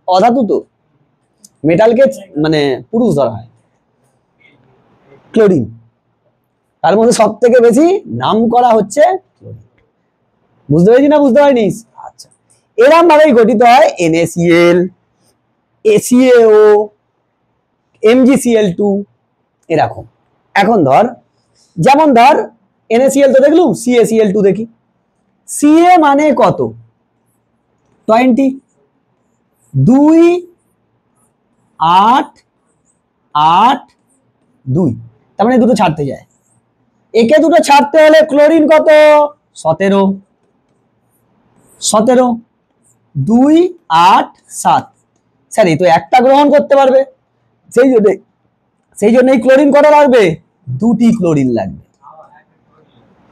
অধাতু তো, মেটালকে মানে পুরুষ ধরা হয়। ক্লোরিন তার মধ্যে সব থেকে বেশি নাম করা হচ্ছে ক্লোরিন। বুঝতে পেরেছি না বুঝতে পারিনি? আচ্ছা, এরকম ভাবেই গঠিত হয় NaCl, ACAO, MgCl2 এরকম। এখন ধর, যেমন ধর NaCl তো দেখলুম, CaCl2 দেখি। Ca মানে কত? 20। 2 8 8 2, তার মানে দুটো ছাড়তে যায়। একে দুটো ছাড়তে হলে ক্লোরিন কত? 17। 17 2 8 7। স্যার এই তো একটা গ্রহণ করতে পারবে, সেই জন্য ক্লোরিন কত লাগবে? 2টি ক্লোরিন লাগবে।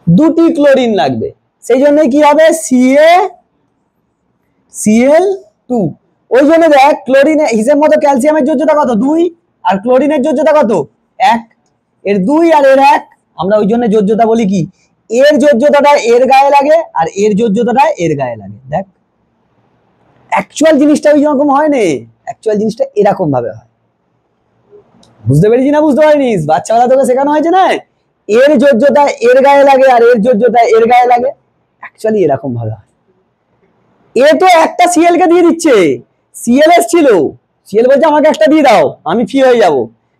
2টি ক্লোরিন লাগবে, সেই জন্য কি হবে? CaCl2। ওই জন্য দেখ, ক্লোরিনের হিসেব মতো ক্যালসিয়ামের যোজ্যতা কত? 2, আর ক্লোরিনের যোজ্যতা কত? 1। এর 2 আর এর 1, আমরা ওই জন্য যোজ্যতা বলি কি? এর যোজ্যতাটা এর গায়ে লাগে আর এর যোজ্যতাটা এর গায়ে লাগে। দেখ, অ্যাকচুয়াল জিনিসটা ওই রকম হয় না, অ্যাকচুয়াল জিনিসটা এরকম ভাবে হয়। বুঝতে পেরেছি না বুঝতে পারিনি? বাচ্চাবেলা তোকে শেখানো হয়েছে না, এর যোজ্যতা এর গায়ে লাগে আর এর যোজ্যতা এর গায়ে লাগে। অ্যাকচুয়ালি এরকম ভাবে হয়। এ তো একটা Cl কে দিয়ে দিচ্ছে, Cls ছিল, Cl বলছে আমাকে একটা দিয়ে দাও, আমি ফ্রি হয়ে যাব।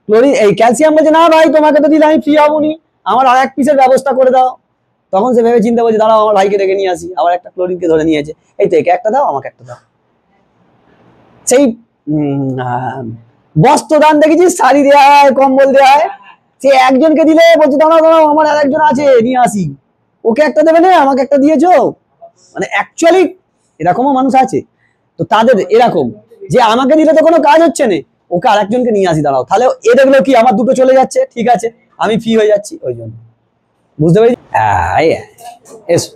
ক্লোরিন এই ক্যালসিয়াম বলছে না ভাই, তোমাকে তো দিলে আমি ফ্রি হবো নি, আমার আর এক পিসের ব্যবস্থা করে দাও। তখন সে ভেবে চিন্তা বলছে দাঁড়াও আমার ভাইকে ডেকে নিয়ে আসি, আবার একটা ক্লোরিনকে ধরে নিয়েছে, এই তো একে একটা দাও আমাকে একটা দাও। সেই বস্ত্র দান দেখেছিস, শাড়ি দেওয়া হয়, কম্বল দেওয়া হয়, সে একজনকে দিলে বলছে দাঁড়াও দাঁড়াও আমার আর একজন আছে নিয়ে আসি, ওকে একটা দেবে না আমাকে একটা দিয়েছো। মানে অ্যাকচুয়ালি এরকমও মানুষ আছে। তো তাদের এরকম যে আমাকে দিলে তো কোনো কাজ হচ্ছে না, ওকে আর একজনকে নিয়ে আসি দাঁড়াও, তাহলে এ দেখলো কি আমার দুটো চলে যাচ্ছে, ঠিক আছে আমি ফ্রি হয়ে যাচ্ছি। ওই জন্য বুঝতে পেরেছি? এসো,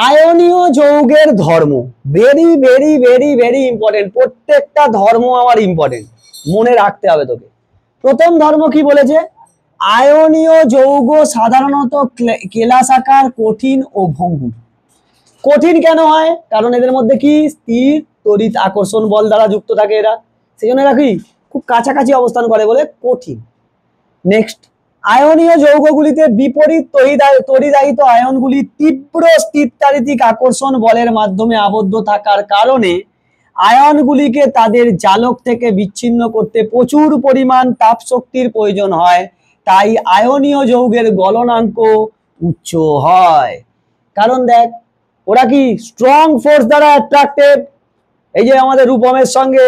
আয়নীয় যৌগের ধর্ম very very very very important. প্রত্যেকটা ধর্ম আমার ইম্পর্টেন্ট, মনে রাখতে হবে তোকে। প্রথম ধর্ম কি বলেছে? আয়নীয় যৌগ সাধারণত কেলাসাকার, কঠিন ও ভঙ্গুর। কঠিন কেন হয়? কারণ এদের মধ্যে কি? স্থির তড়িৎ আকর্ষণ বল দ্বারা যুক্ত থাকে এরা, সেই জন্য এরা কি খুব কাছাকাছি অবস্থান করে বলে কঠিন। নেক্সট, আয়নীয় যৌগগুলিতে বিপরীত তড়িদায়িত আয়নগুলি তীব্র স্থিরতারিতিক আকর্ষণ বলের মাধ্যমে আবদ্ধ থাকার কারণে আয়নগুলিকে তাদের জালক থেকে বিচ্ছিন্ন করতে প্রচুর পরিমাণ তাপ শক্তির প্রয়োজন হয়, তাই আয়নীয় যৌগের গলনাঙ্ক উচ্চ হয়। কারণ দেখ, ওরা কি স্ট্রং ফোর্স দ্বারা অ্যাট্রাক্টেড। এই যে আমাদের রূপমের সঙ্গে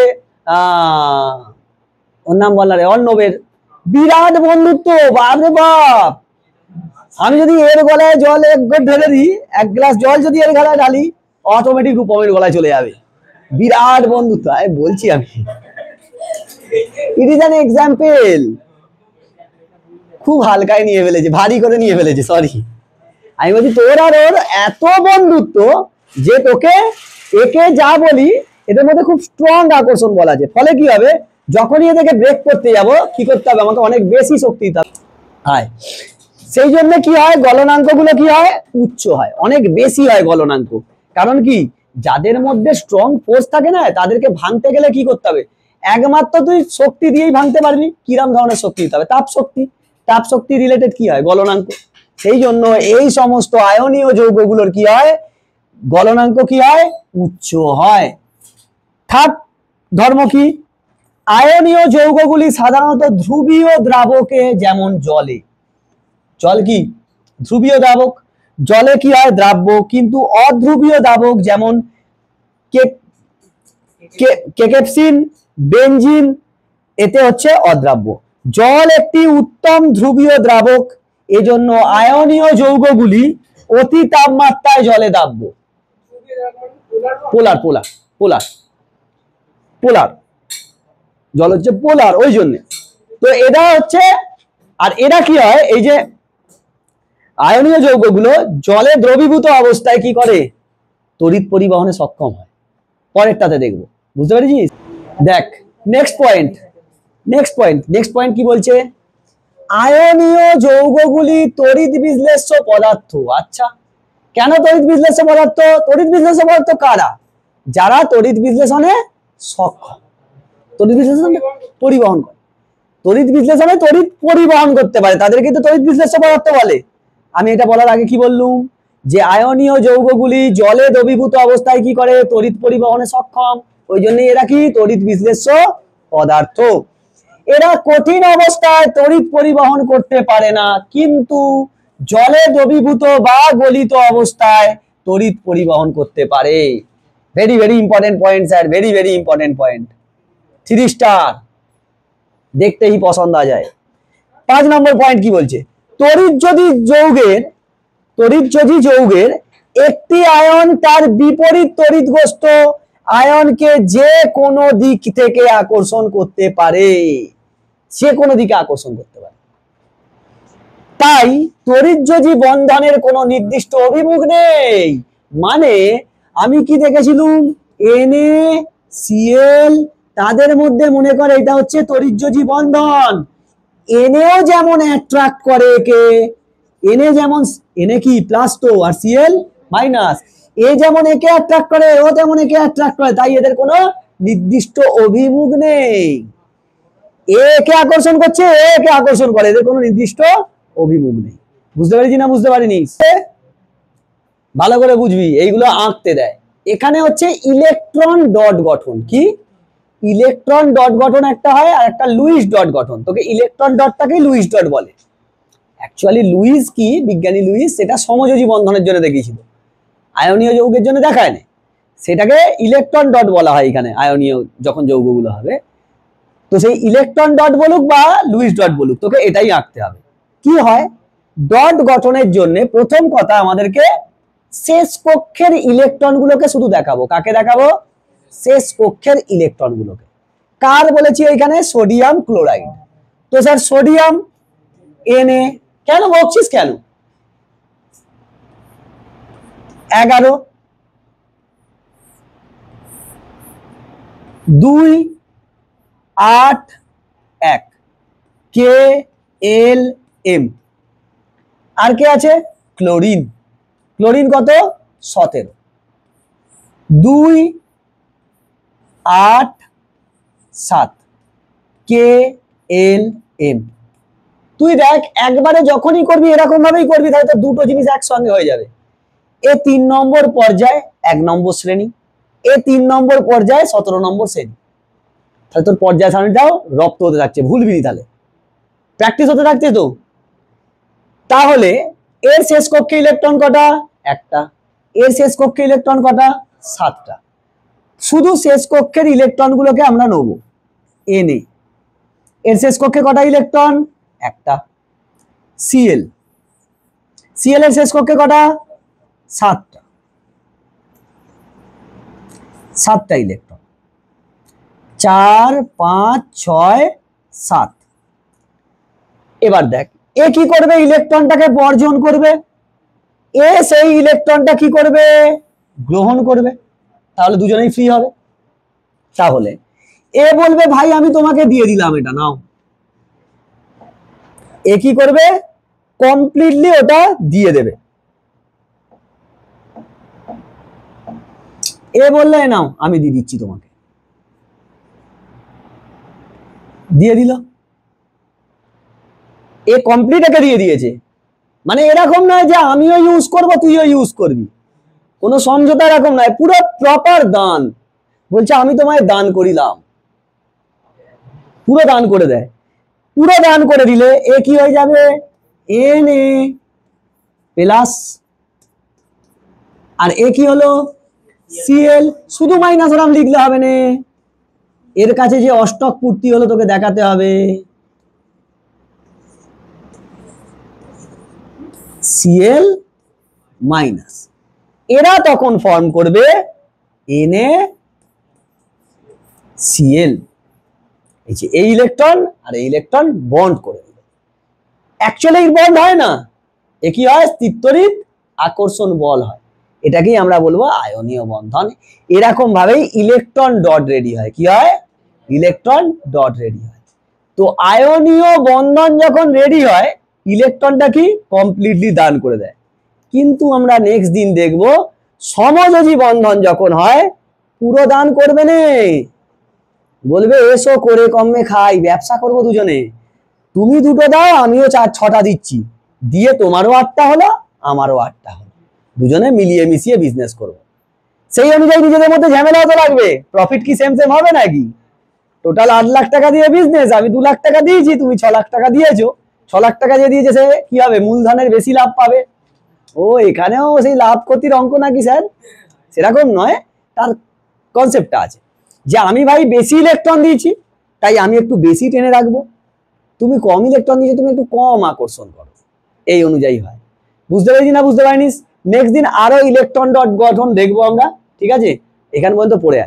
ওর নাম বললা রে, অর্ণবের বিরাট বন্ধুত্ব, বাপরে বাপ। আমি যদি এর গলায় জল এক ঘট ঢেলে দিই, এক গ্লাস জল যদি এর গলায় ঢালি, অটোমেটিক রূপমের গলায় চলে যাবে। বিরাট বন্ধুত্ব, আমি বলছি আমি, ইট ইজ অ্যান এক্সাম্পল। খুব হালকায় নিয়ে ফেলেছে, ভারী করে নিয়ে ফেলেছে, সরি। আমি বলছি তোর আর ওর এত বন্ধুত্ব যে তোকে একে যা বলি এদের মধ্যে খুব স্ট্রং আকর্ষণ বলা আছে। ফলে কি হবে, যখনই এদেরকে ব্রেক করতে যাব কি করতে হবে, আমাকে অনেক বেশি শক্তি দিতে হয়। সেই জন্য কি হয়, গলনাঙ্ক গুলো কি হয়, উচ্চ হয়, অনেক বেশি হয় গলনাঙ্ক। কারণ কি, যাদের মধ্যে স্ট্রং ফোর্স থাকে না, তাদেরকে ভাঙতে গেলে কি করতে হবে, একমাত্র তুই শক্তি দিয়েই ভাঙতে পারবি। কিরম ধরনের শক্তি দিতে হবে, তাপ শক্তি। তাপ শক্তি রিলেটেড কি হয়, গলনাঙ্ক। সেই জন্য এই সমস্ত আয়নীয় যৌগগুলোর কি হয়, গলনাঙ্ক কি হয়, উচ্চ হয়। থার্ড ধর্ম কি, আয়নীয় যৌগগুলি সাধারণত ধ্রুবীয় দ্রাবকে, যেমন জলে। জল কি ধ্রুবীয় দ্রাবক, জলে কি হয় দ্রাব্য, কিন্তু অধ্রুবীয় দ্রাবক যেমন কেকেপসিন, বেনজিন, এতে হচ্ছে অদ্রাব্য। জল একটি উত্তম ধ্রুবীয় দ্রাবক, এজন্য আয়নীয় যৌগগুলি অতি তাপমাত্রায় জলে দাব্য। পোলার পোলার পোলার পোলার জল হচ্ছে পোলার, ওই জন্য। তো এটা হচ্ছে, আর এরা কি হয়, এই যে আয়নীয় যৌগগুলো জলে দ্রবীভূত অবস্থায় কি করে, তড়িৎ পরিবহনে সক্ষম হয়। পরেরটাতে দেখবো, বুঝতে পেরেছিস। দেখ নেক্সট পয়েন্ট, নেক্সট পয়েন্ট কি বলছে, আয়নীয় যৌগগুলি তড়িৎ বিশ্লেষ্য পদার্থ। আচ্ছা, কেন তড়িৎ বিশ্লেষ্য পদার্থ? তড়িৎ বিশ্লেষ্য পদার্থ কারা, যারা তড়িৎ বিশ্লেষণে সক্ষম, তড়িৎ বিশ্লেষণ পরিবহন করে, তড়িৎ বিশ্লেষণে তড়িৎ পরিবহন করতে পারে, তাদের কিন্তু তড়িৎ বিশ্লেষ্য পদার্থ বলে। আমি এটা বলার আগে কি বললুম, যে আয়নীয় যৌগগুলি জলে দ্রবীভূত অবস্থায় কি করে, তড়িৎ পরিবহনে সক্ষম, ওই জন্য এরা কি তড়িৎ বিশ্লেষ্য পদার্থ। এরা কঠিন অবস্থায় তড়িৎ পরিবহন করতে পারে না, কিন্তু জলে দ্রবীভূত বা গলিত অবস্থায় তড়িৎ পরিবহন করতে পারে। Very very important point sir, very very important point. 3 star, দেখতেই পছন্দ আ যায়। 5 নম্বর পয়েন্ট কি বলছে, তড়িৎ যদি যৌগের একটি আয়ন তার বিপরীত তড়িৎগ্রস্ত আয়নকে যে কোনো দিক থেকে আকর্ষণ করতে পারে, যে কোনো দিকে আকর্ষণ করতে পারে। তাই তড়িৎযোজী বন্ধনের কোনো নির্দিষ্ট অভিমুখ নেই। মানে আমি কি দেখেছিলাম, NaCl, তাদের মধ্যে মনে করে এটা হচ্ছে তড়িৎযোজী বন্ধন। Na যেমন অ্যাট্রাক্ট করে একে, Na যেমন, Na কি প্লাস তো, আর Cl মাইনাস, এ যেমন একে অ্যাট্রাক্ট করে, ও তেমন একে অ্যাট্রাক্ট করে, তাই এদের কোনো নির্দিষ্ট অভিমুখ নেই। একে আকর্ষণ করছে, একে আকর্ষণ করে, এদের কোনো নির্দিষ্ট অভিমুখ নেই। বুঝতে পারছি না বুঝতে পারিনি, ভালো করে বুঝবি, এইগুলো আঁকতে দেয়। এখানে হচ্ছে ইলেকট্রন ডট গঠন, কি ইলেকট্রন ডট গঠন একটা হয়, আর একটা লুইস ডট গঠন। তোকে ইলেকট্রন ডটটাকে লুইস ডট বলে। অ্যাকচুয়ালি লুইস কি, বিজ্ঞানী লুইস সেটা সমযোজী বন্ধনের জন্য দেখিয়েছিল, আয়নীয় যৌগের জন্য দেখায় না, সেটাকে ইলেকট্রন ডট বলা হয় এখানে আয়নীয় যখন যৌগগুলো হবে। তো সেই ইলেকট্রন ডট বলুক বা লুইস ডট বলুক, তোকে এটাই আঁকতে হবে। কি হয়, ডট গঠনের জন্য প্রথম কথা আমাদেরকে শেষ কক্ষের ইলেকট্রনগুলোকে শুধু দেখাবো। কাকে দেখাবো, শেষ কক্ষের ইলেকট্রনগুলোকে। কার বলেছি এখানে, সোডিয়াম ক্লোরাইড। তো স্যার সোডিয়াম Na, কেন বলছিস, কেন 11 2 8 1 KLM। আর কে আছে, ক্লোরিন। ক্লোরিন কত, 17। 2 8 7 KLM। তুই দেখ একবারে যখনই করবি এরকম ভাবেই করবি, তাহলে তো দুটো জিনিস একসঙ্গে হয়ে যাবে। এ 3 নম্বর পর্যায়ে 1 নম্বর শ্রেণী, এ 3 নম্বর পর্যায়ে 17 নম্বর শ্রেণী। তাহলে তোর পর্যায় সারণীটাও রপ্ত হতে থাকছে, ভুলবি নি, তাহলে প্র্যাকটিস হতে থাকছে তো। তাহলে এর শেষ কক্ষে ইলেকট্রন কটা, একটা, এর শেষ কক্ষে ইলেকট্রন কটা? 7টা। শুধু শেষ কক্ষের ইলেকট্রন গুলোকে আমরা নেব Na। এর শেষ কক্ষে কটা ইলেকট্রন? একটা। Cl, Cl এর শেষ কক্ষে কটা? 7টা। 7টা ইলেকট্রন, 4 5 6 7। এবার দেখ এ কি করবে? ইলেকট্রনটাকে বর্জন করবে। এ সেই ইলেকট্রনটা কি করবে? গ্রহণ করবে। তাহলে দুজনেই ফ্রি হবে। তাহলে এ বলবে ভাই আমি তোমাকে দিয়ে দিলাম, এটা নাও। এ কি করবে? কমপ্লিটলি ওটা দিয়ে দেবে। এ বললে নাও আমি দিয়ে দিচ্ছি তোমাকে, দিয়ে দিল। এ কমপ্লিট একে দিয়ে দিয়েছে। মানে এরকম নয় যে আমিও ইউজ করব তুইও ইউজ করবি, কোনো সমঝোতা এরকম নয়, পুরো প্রপার দান। বলছে আমি তোমায় দান করিলাম, পুরো দান করে দেয়। পুরো দান করে দিলে এ কি হয়ে যাবে? Na প্লাস, আর এ কি হলো? Cl। শুধু মাইনাস ওরাম লিখলে হবে না, এর কাছে যে অষ্টক পূর্তি হলো তোকে দেখাতে হবে। Cl মাইনাস, এরা তখন ফর্ম করবে NaCl। এই ইলেকট্রন আর এই ইলেকট্রন বন্ড করে দিল। অ্যাকচুয়ালি বন্ড হয় না, এ কি হয়? স্থিত্যরিত আকর্ষণ বল হয়। এটাকেই আমরা বলবো আয়নীয় বন্ধন। এরকম ভাবেই ইলেকট্রন ডট রেডি হয়। কি হয়? ইলেকট্রন ডট রেডি হয়। তো আয়নীয় বন্ধন যখন রেডি হয়, ইলেকট্রনটা কি কমপ্লিটলি দান করে দেয়। কিন্তু আমরা নেক্সট দিন দেখব সমযোজী বন্ধন যখন হয় পুরো দান করবে না, বলবে এসো করে কমে খাই, ব্যবসা করবো দুজনে, তুমি দুটো দাও আমিও 4-6টা দিচ্ছি, দিয়ে তোমারও 8টা হলো আমারও 8টা হলো, দুজনে মিলিয়ে মিশিয়ে বিজনেস করবো। সেই অনুযায়ী নিজেদের মধ্যে ঝামেলাও তো লাগবে। প্রফিট কি সেম সেম হবে নাকি? টোটাল 8 লাখ টাকা দিয়ে বিজনেস, আমি 2 লাখ টাকা দিয়েছি, তুমি 6 লাখ টাকা দিয়েছো। 6 লাখ টাকা যে দিয়েছে সে কি হবে? মূলধনের বেশি লাভ পাবে। ও এখানেও সেই লাভ ক্ষতির অঙ্ক নাকি স্যার? সেরকম নয়, তার কনসেপ্টটা আছে যে আমি ভাই বেশি ইলেকট্রন দিয়েছি তাই আমি একটু বেশি টেনে রাখবো, তুমি কম ইলেকট্রন দিয়েছো তুমি একটু কম আকর্ষণ করো, এই অনুযায়ী হয়। বুঝতে পেরেছি না বুঝতে পারিনি? নেক্সট দিন আরো ইলেকট্রন ডট গঠন দেখবো আমরা, ঠিক আছে? এখান পর্যন্ত পড়ে